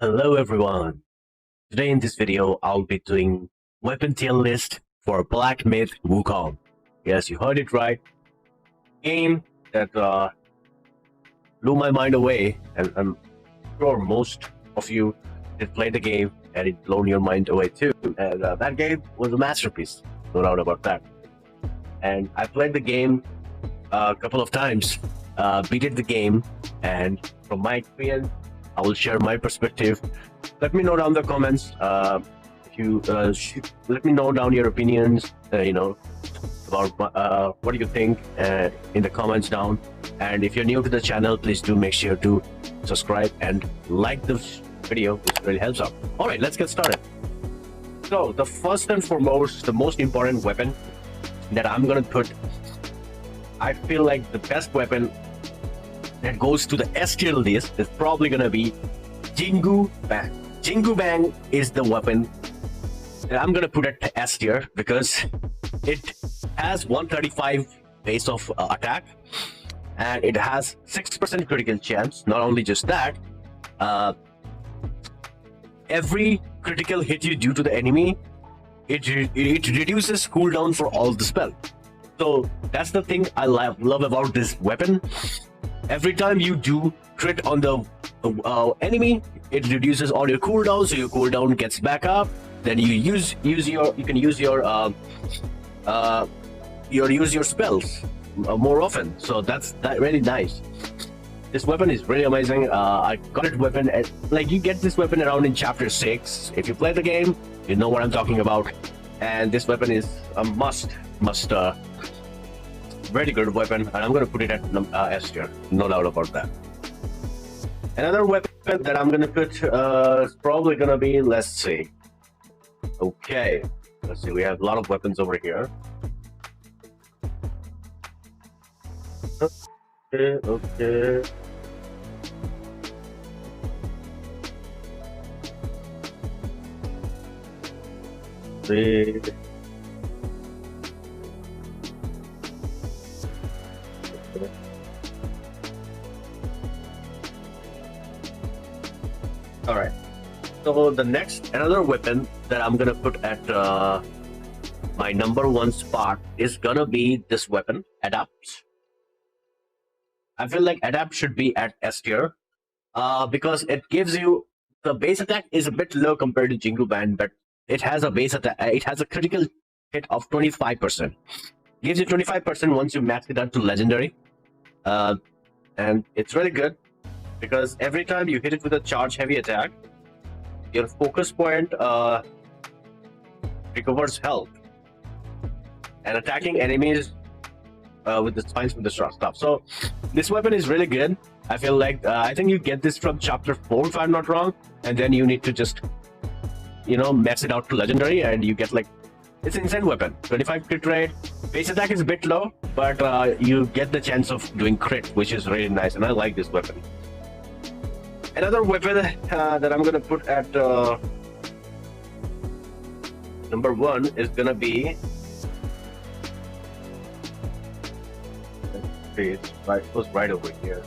Hello everyone. Today in this video, I'll be doing weapon tier list for Black Myth Wukong. Yes, you heard it right. Game that blew my mind away, and I'm sure most of you did play the game and it blown your mind away too. And that game was a masterpiece, no doubt about that. And I played the game a couple of times, beated the game, and from my experience, I will share my perspective. Let me know down the comments. If you let me know down your opinions. About what do you think in the comments down. And if you're new to the channel, please do make sure to subscribe and like the video, which really helps out. All right, let's get started. So the first and foremost, the most important weapon that I'm gonna put, I feel like the best weapon that goes to the S tier list is probably gonna be Jingu Bang. Jingu Bang is the weapon that I'm gonna put at S tier because it has 135 base of attack and it has 6% critical chance. Not only just that, every critical hit you do to the enemy, it reduces cooldown for all the spell. So that's the thing I love about this weapon. Every time you do crit on the enemy, it reduces all your cooldown, so your cooldown gets back up. Then you can use your spells more often. So that's really nice. This weapon is really amazing. I got it weapon you get this weapon around in chapter 6. If you play the game, you know what I'm talking about. And this weapon is a must. Very good weapon, and I'm gonna put it at S tier, no doubt about that. Another weapon that I'm gonna put is probably gonna be, let's see. Okay, let's see. We have a lot of weapons over here. Okay. All right. So the next, another weapon that I'm gonna put at my number 1 spot is gonna be this weapon, Adept. I feel like Adept should be at S tier because it gives you, the base attack is a bit low compared to Jingu Band, but it has a base attack. It has a critical hit of 25%. Gives you 25% once you max it out to legendary, and it's really good because every time you hit it with a charge heavy attack, your focus point recovers health, and attacking enemies with the spines with the short stuff. So this weapon is really good. I feel like I think you get this from chapter 4 if I'm not wrong, and then you need to just max it out to legendary, and you get it's an insane weapon. 25 crit rate. Base attack is a bit low, but you get the chance of doing crit, which is really nice, and I like this weapon. Another weapon that I'm gonna put at number 1 is gonna be, it was right over here.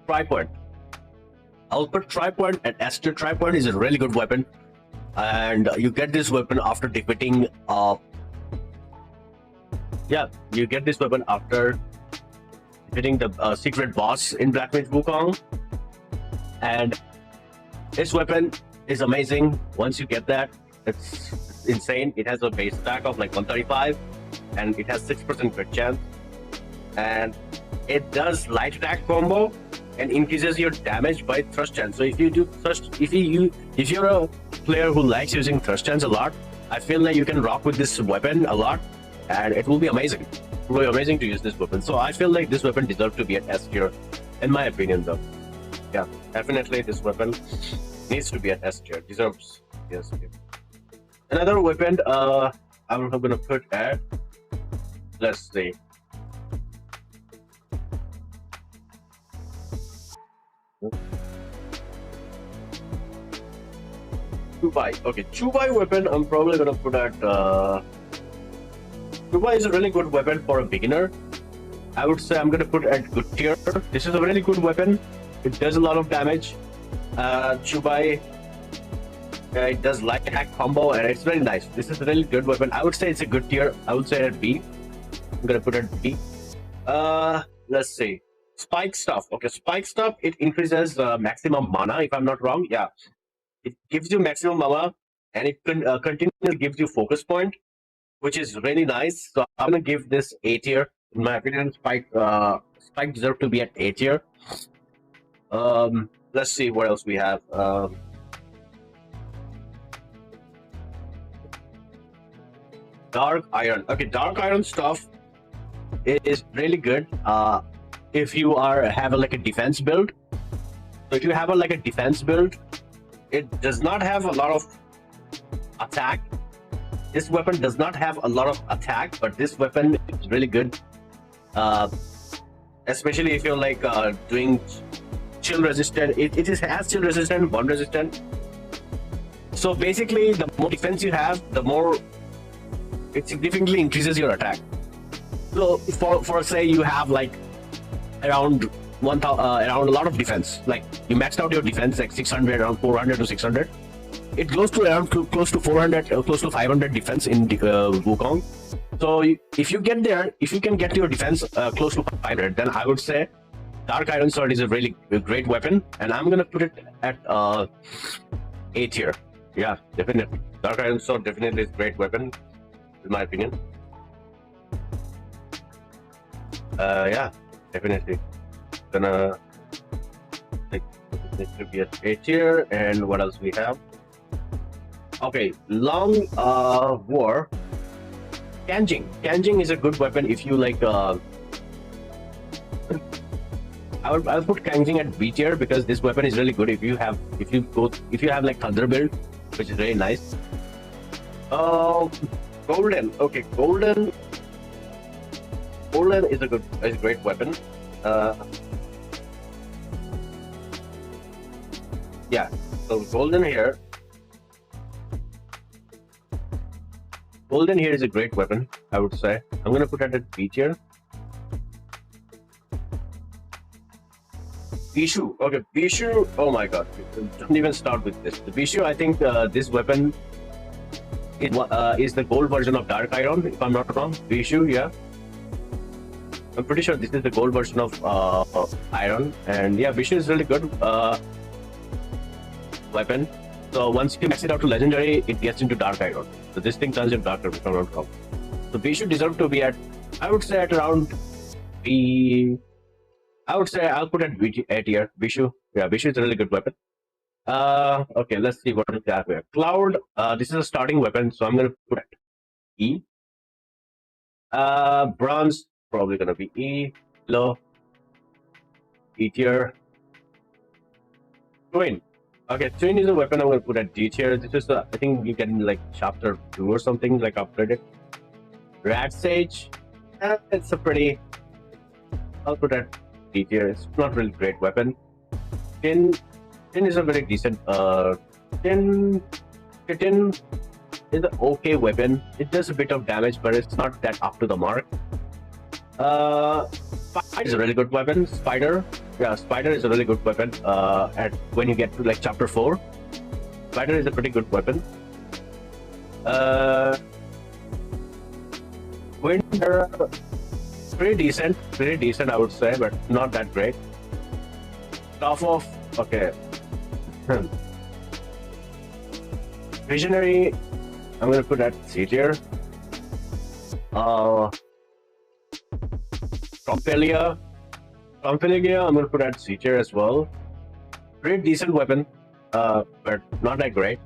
Tri-Point. I'll put Tri-Point at S tier. Tri-Point is a really good weapon, and you get this weapon after defeating you get this weapon after defeating the secret boss in Black Myth Wukong, and this weapon is amazing. Once you get that, it's insane. It has a base attack of 135, and it has 6% crit chance, and it does light attack combo and increases your damage by thrust chance. So if you do thrust, if you're a player who likes using thrust chance a lot, I feel like you can rock with this weapon a lot, and it will be amazing. It will be amazing to use this weapon. So I feel like this weapon deserves to be at S tier, in my opinion, though. Yeah, definitely this weapon needs to be at S tier. Deserves S tier. Another weapon I'm gonna put at, let's see. Chubai. Okay, Chubai weapon. I'm probably gonna put at. Chubai is a really good weapon for a beginner. I would say I'm gonna put at good tier. This is a really good weapon. It does a lot of damage. Chubai. It does light attack combo and it's very nice. This is a really good weapon. I would say it's a good tier. I would say at B. I'm gonna put it at B. Let's see. Spike stuff. Okay, spike stuff. It increases maximum mana. If I'm not wrong, yeah. It gives you maximum mana, and it continuously gives you focus point, which is really nice. So I'm gonna give this A tier. In my opinion, Spike deserve to be at A tier. Let's see what else we have. Dark Iron. Okay, Dark Iron stuff is really good. If you have like a defense build. So if you have like a defense build, it does not have a lot of attack. This weapon does not have a lot of attack, but this weapon is really good. Especially if you're like doing chill resistant. It has chill resistant, one resistant. So basically, the more defense you have, the more it significantly increases your attack. So for say you have like around around a lot of defense, like you maxed out your defense like 600, around 400 to 600. It goes to around close to 400, close to 500 defense in Wukong. So if you get there, if you can get your defense close to 500, then I would say Dark Iron Sword is a really great weapon, and I'm gonna put it at A tier. Yeah, definitely. Dark Iron Sword definitely is a great weapon, in my opinion. Yeah, definitely. Gonna like this should be at A tier. And what else we have? Okay, Long War. Kanjing. Kanjing is a good weapon if you like. I'll put Kanjing at B tier because this weapon is really good if you have like Thunder build, which is very nice. Golden. Okay, Golden is a great weapon. Yeah, so Golden here is a great weapon, I would say. I'm gonna put it at B tier. Bishu. Okay, Bishu. Oh my god, don't even start with this. The Bishu, I think this weapon is the gold version of Dark Iron, if I'm not wrong. Bishu, yeah. I'm pretty sure this is the gold version of Iron, and yeah, Bishu is really good weapon. So once you max it out to legendary, it gets into Dark Iron. So this thing turns into Dark Iron, if I'm not wrong. So Bishu deserve to be at, I would say at around B. I would say I'll put at A tier. Bishu, yeah, Bishu is a really good weapon. Okay, let's see what we have here. Cloud. This is a starting weapon, so I'm gonna put at E. Bronze. Probably gonna be E. Low. E tier. Twin. Okay, Twin is a weapon I'm gonna put at D tier. This is I think you can like chapter 2 or something, like upgrade it. Rat Sage. It's a pretty. I'll put at D tier. It's not really great weapon. Tin is a very decent. Tin is an okay weapon. It does a bit of damage, but it's not that up to the mark. Spider is a really good weapon. Spider, yeah, Spider is a really good weapon. At when you get to like chapter 4, Spider is a pretty good weapon. Winter, pretty decent, I would say, but not that great. Top of, okay. Visionary, I'm gonna put that C tier. Trompelia, I'm gonna put at C tier as well. Pretty decent weapon, but not that great.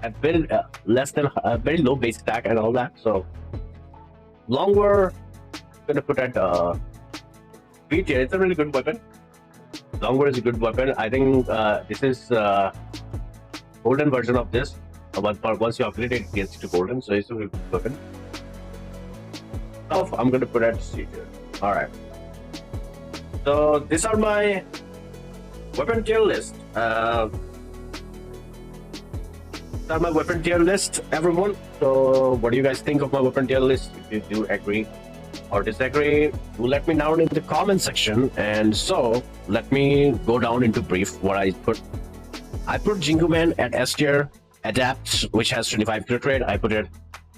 A bit less than very low base attack and all that. So Long War, I'm gonna put at B tier. It's a really good weapon. Long War is a good weapon. I think this is golden version of this. Once you upgrade it, it gets to golden, so it's a good weapon. I'm gonna put at C tier. All right. So these are my weapon tier list. start my weapon tier list, everyone. So, what do you guys think of my weapon tier list? If you do agree or disagree, do let me know in the comment section. And so, let me go down into brief what I put. I put Jingu Man at S tier, Adapt, which has 25 crit rate. I put it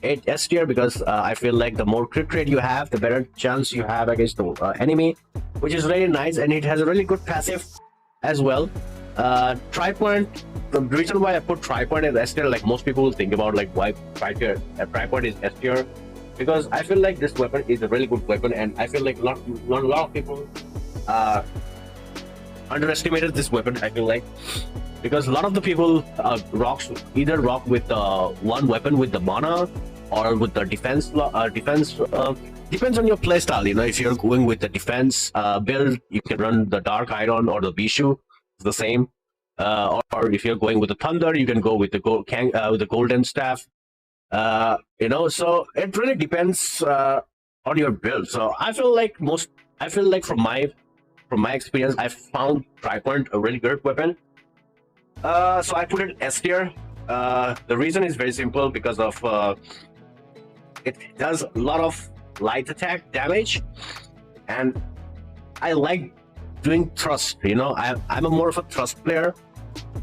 8 S tier because I feel like the more crit rate you have, the better chance you have against the enemy, which is really nice, and it has a really good passive as well. Tri-Point, the reason why I put Tri-Point as S tier, like most people will think about like why Tri-Point is S tier, because I feel like this weapon is a really good weapon, and I feel like a lot of people underestimated this weapon. I feel like because a lot of the people either rock with one weapon with the mana or with the defense. Depends on your playstyle. You know, if you're going with the defense build, you can run the Dark Iron or the Bishu. It's the same. Or if you're going with the Thunder, you can go with the Golden Staff. You know, so it really depends on your build. So I feel like from my experience, I found Tri-Point a really good weapon. So I put it S tier. The reason is very simple because of it does a lot of light attack damage, and I like doing thrust. You know, I'm a more of a thrust player,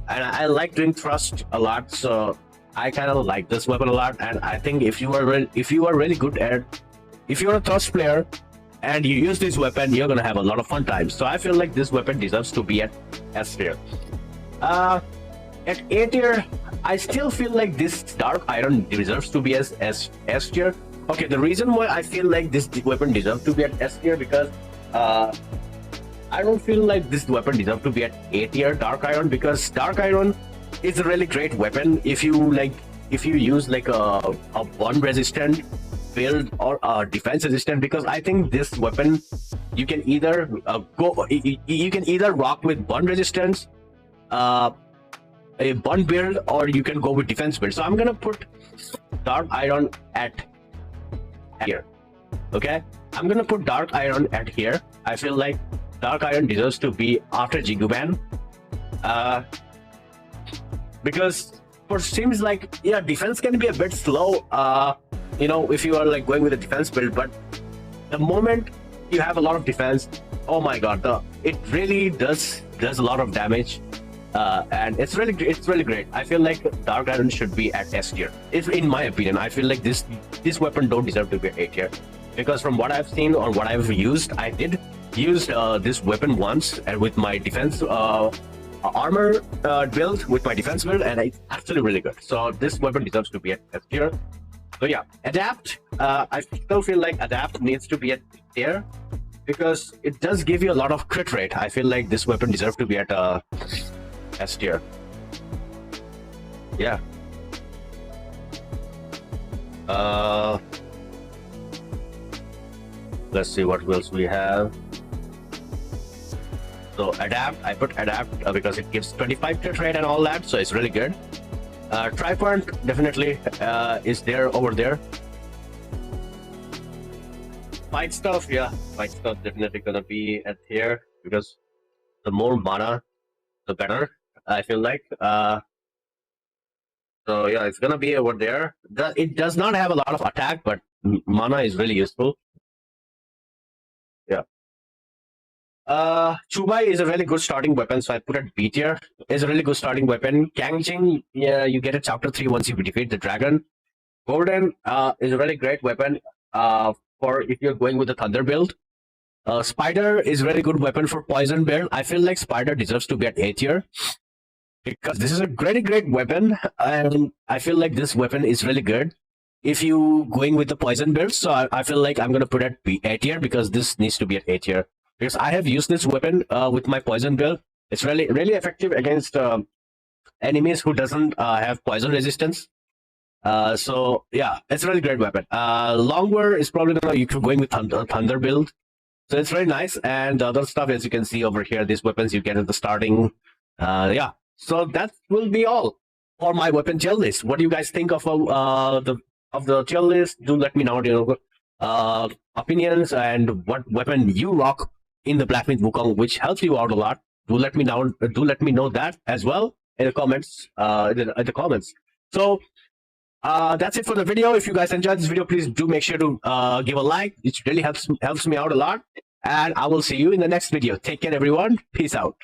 and I like doing thrust a lot. So I kind of like this weapon a lot, and I think if you are really good at, if you're a thrust player and you use this weapon, you're gonna have a lot of fun times. So I feel like this weapon deserves to be at S tier. At A tier, I still feel like this Dark Iron deserves to be as S tier. Okay, the reason why I feel like this weapon deserves to be at S tier because I don't feel like this weapon deserves to be at A tier Dark Iron, because Dark Iron is a really great weapon if you use like a one resistant build or a defense resistant, because I think this weapon you can either rock with one resistance, a one build, or you can go with defense build. So I'm gonna put Dark Iron at here. Okay, I'm gonna put Dark Iron at here. I feel like Dark Iron deserves to be after Jingu Man, because it seems like, yeah, defense can be a bit slow, you know, if you are like going with a defense build, but the moment you have a lot of defense, oh my god, it really does a lot of damage. And it's really great. I feel like Dark Iron should be at S tier. In my opinion, I feel like this weapon don't deserve to be at A tier, because from what I've seen or what I've used, I did use this weapon once and with my defense armor build, with my defense build, and it's actually really good. So this weapon deserves to be at S tier. So yeah, Adapt. I still feel like Adapt needs to be at tier because it does give you a lot of crit rate. I feel like this weapon deserves to be at S tier. Yeah. Let's see what else we have. So Adapt, I put Adapt because it gives 25 crit rate and all that, so it's really good. Tri-Point definitely is there over there. Fight stuff, yeah, fight stuff definitely gonna be at here because the more mana, the better. I feel like. So yeah, it's gonna be over there. It does not have a lot of attack, but mana is really useful. Yeah. Chubai is a really good starting weapon, so I put it B tier. Is a really good starting weapon. Kangjing, yeah, you get a chapter 3 once you defeat the dragon. Golden is a really great weapon for if you're going with the thunder build. Spider is a really good weapon for poison build. I feel like Spider deserves to be at A tier because this is a great weapon, and I feel like this weapon is really good if you going with the poison build. So I feel like I'm gonna put it at A tier because this needs to be at A tier. Because I have used this weapon with my poison build. It's really effective against enemies who doesn't have poison resistance. So yeah, it's a really great weapon. Longbow is probably you can going with thunder build, so it's very nice. And the other stuff, as you can see over here, these weapons you get at the starting. Yeah, so that will be all for my weapon tier list. What do you guys think of the tier list? Do let me know your opinions and what weapon you rock in the Blacksmith Wukong, which helps you out a lot. Do let me know. Do let me know that as well in the comments. In the comments. So that's it for the video. If you guys enjoyed this video, please do make sure to give a like. It really helps me out a lot. And I will see you in the next video. Take care, everyone. Peace out.